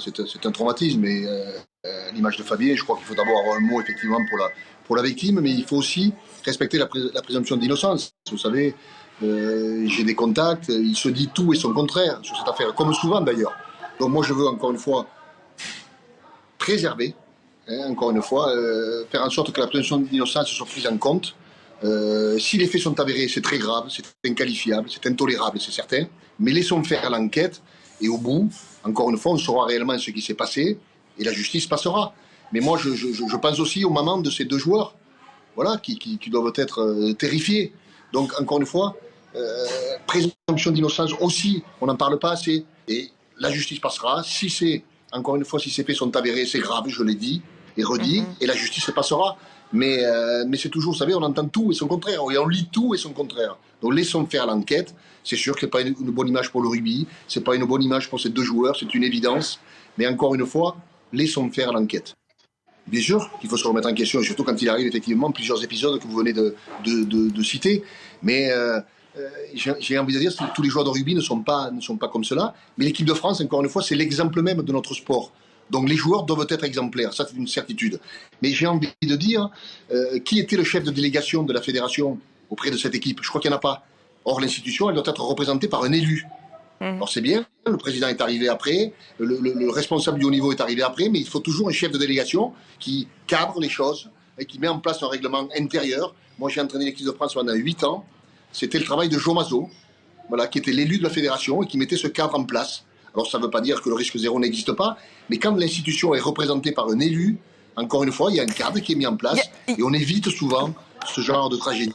c'est un traumatisme. Et l'image de Fabien, je crois qu'il faut d'abord avoir un mot effectivement pour la victime, mais il faut aussi respecter la présomption d'innocence. Vous savez, j'ai des contacts, il se dit tout et son contraire sur cette affaire, comme souvent d'ailleurs. Donc moi je veux encore une fois préserver, encore une fois, faire en sorte que la présomption d'innocence soit prise en compte. Si les faits sont avérés, c'est très grave, c'est inqualifiable, c'est intolérable, c'est certain. Mais laissons faire l'enquête et au bout, encore une fois, on saura réellement ce qui s'est passé et la justice passera. Mais moi, je pense aussi aux mamans de ces deux joueurs, voilà, qui doivent être terrifiés. Donc, encore une fois, présomption d'innocence aussi, on n'en parle pas assez. Et la justice passera. Si c'est, encore une fois, si ces faits sont avérés, c'est grave, je l'ai dit et redit, et la justice passera. Mais c'est toujours, vous savez, on entend tout et son contraire, et on lit tout et son contraire. Donc laissons faire l'enquête. C'est sûr que ce n'est pas une bonne image pour le rugby, ce n'est pas une bonne image pour ces deux joueurs, c'est une évidence. Mais encore une fois, laissons faire l'enquête. Bien sûr qu'il faut se remettre en question, surtout quand il arrive effectivement plusieurs épisodes que vous venez de citer. Mais j'ai envie de dire que tous les joueurs de rugby ne sont pas comme cela. Mais l'équipe de France, encore une fois, c'est l'exemple même de notre sport. Donc les joueurs doivent être exemplaires, ça c'est une certitude. Mais j'ai envie de dire, qui était le chef de délégation de la fédération auprès de cette équipe? Je crois qu'il n'y en a pas. Or l'institution, elle doit être représentée par un élu. Alors c'est bien, le président est arrivé après, le responsable du haut niveau est arrivé après, mais il faut toujours un chef de délégation qui cadre les choses et qui met en place un règlement intérieur. Moi j'ai entraîné l'équipe de France pendant 8 ans, c'était le travail de Jo Mazot, voilà, qui était l'élu de la fédération et qui mettait ce cadre en place. Alors ça ne veut pas dire que le risque zéro n'existe pas, mais quand l'institution est représentée par un élu, encore une fois, il y a un cadre qui est mis en place et on évite souvent ce genre de tragédie.